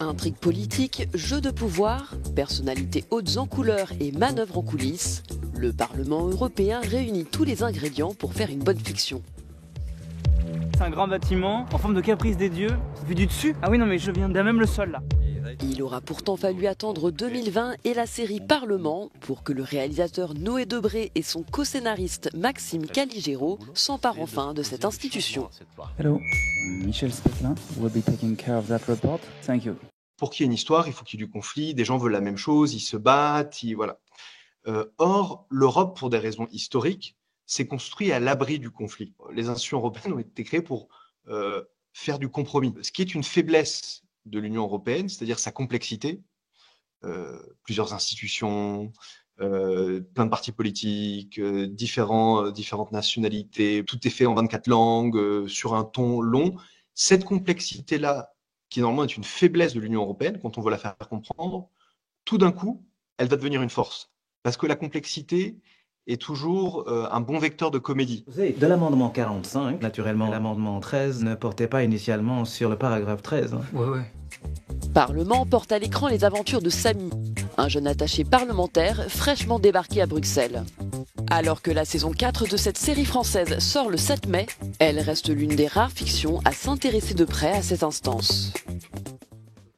Intrigues politiques, jeux de pouvoir, personnalités hautes en couleurs et manœuvres en coulisses, le Parlement européen réunit tous les ingrédients pour faire une bonne fiction. C'est un grand bâtiment en forme de caprice des dieux. Vu du dessus? Ah oui, non mais je viens d'un même le sol là. Il aura pourtant fallu attendre 2020 et la série Parlement pour que le réalisateur Noé Debré et son co-scénariste Maxime Caligero s'emparent enfin de cette institution. Hello, Michel Spetlin will be taking care of that report. Thank you. Pour qu'il y ait une histoire, il faut qu'il y ait du conflit, des gens veulent la même chose, ils se battent, voilà. Or, l'Europe, pour des raisons historiques, s'est construite à l'abri du conflit. Les institutions européennes ont été créées pour faire du compromis, ce qui est une faiblesse de l'Union européenne, c'est-à-dire sa complexité, plusieurs institutions, plein de partis politiques, différentes nationalités, tout est fait en 24 langues, sur un ton long. Cette complexité-là, qui normalement est une faiblesse de l'Union européenne, quand on veut la faire comprendre, tout d'un coup, elle va devenir une force. Parce que la complexité est toujours un bon vecteur de comédie. De l'amendement 45, naturellement, l'amendement 13 ne portait pas initialement sur le paragraphe 13. Hein. Ouais. Parlement porte à l'écran les aventures de Samy, un jeune attaché parlementaire fraîchement débarqué à Bruxelles. Alors que la saison 4 de cette série française sort le 7 mai, elle reste l'une des rares fictions à s'intéresser de près à cette instance.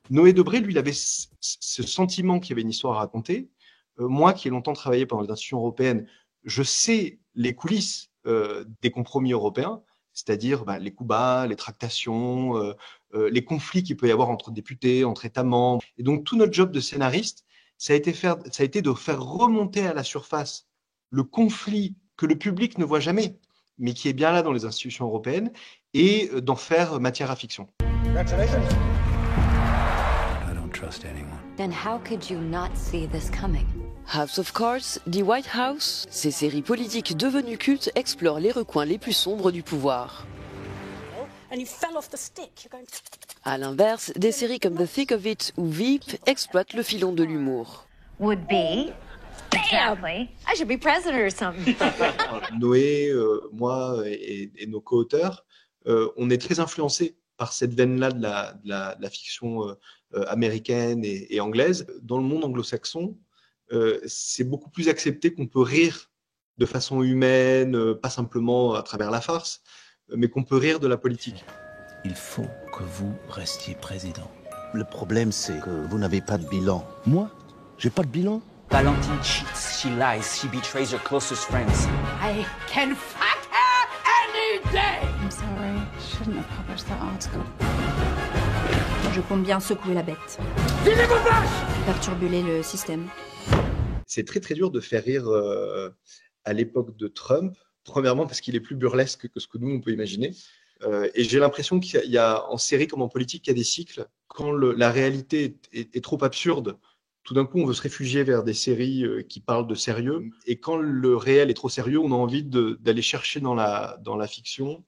Noé Debré, lui, il avait ce sentiment qu'il y avait une histoire à raconter. Moi, qui ai longtemps travaillé pendant les institutions européennes, je sais les coulisses des compromis européens, c'est-à-dire les coups bas, les tractations, les conflits qu'il peut y avoir entre députés, entre États membres. Et donc, tout notre job de scénariste, ça a été de faire remonter à la surface le conflit que le public ne voit jamais, mais qui est bien là dans les institutions européennes, et d'en faire matière à fiction. Congratulations. I don't trust anyone. Then how could you not see this coming? House of Cards, The White House, ces séries politiques devenues cultes explorent les recoins les plus sombres du pouvoir. À l'inverse, des séries comme The Thick of It ou Veep exploitent le filon de l'humour. Would be. Exactly. I should be president or something. Noé, moi et nos co-auteurs, on est très influencés par cette veine-là de la fiction américaine et anglaise. Dans le monde anglo-saxon, c'est beaucoup plus accepté qu'on peut rire de façon humaine, pas simplement à travers la farce, mais qu'on peut rire de la politique. Il faut que vous restiez président. Le problème, c'est que vous n'avez pas de bilan. Moi, j'ai pas de bilan. Valentine cheats, she lies, she betrays her closest friends. I can fuck her any day. I'm sorry, I shouldn't have published that article. Je compte bien secouer la bête. Perturber le système. C'est très très dur de faire rire à l'époque de Trump. Premièrement parce qu'il est plus burlesque que ce que nous on peut imaginer. Et j'ai l'impression qu'il y a en série comme en politique, il y a des cycles. Quand la réalité est trop absurde, tout d'un coup on veut se réfugier vers des séries qui parlent de sérieux. Et quand le réel est trop sérieux, on a envie d'aller chercher dans la fiction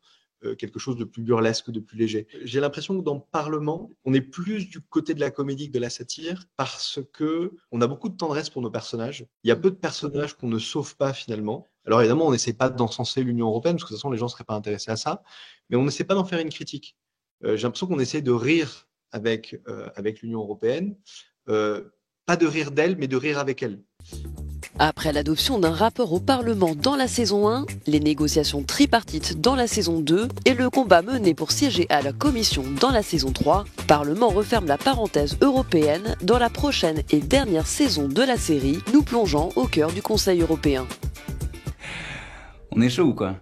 quelque chose de plus burlesque, de plus léger. J'ai l'impression que dans Parlement, on est plus du côté de la comédie que de la satire parce que on a beaucoup de tendresse pour nos personnages. Il y a peu de personnages qu'on ne sauve pas finalement. Alors évidemment, on n'essaie pas d'encenser l'Union européenne parce que de toute façon, les gens ne seraient pas intéressés à ça, mais on n'essaie pas d'en faire une critique. J'ai l'impression qu'on essaie de rire avec l'Union européenne, pas de rire d'elle, mais de rire avec elle. Après l'adoption d'un rapport au Parlement dans la saison 1, les négociations tripartites dans la saison 2 et le combat mené pour siéger à la Commission dans la saison 3, Parlement referme la parenthèse européenne dans la prochaine et dernière saison de la série, nous plongeant au cœur du Conseil européen. On est chaud ou quoi?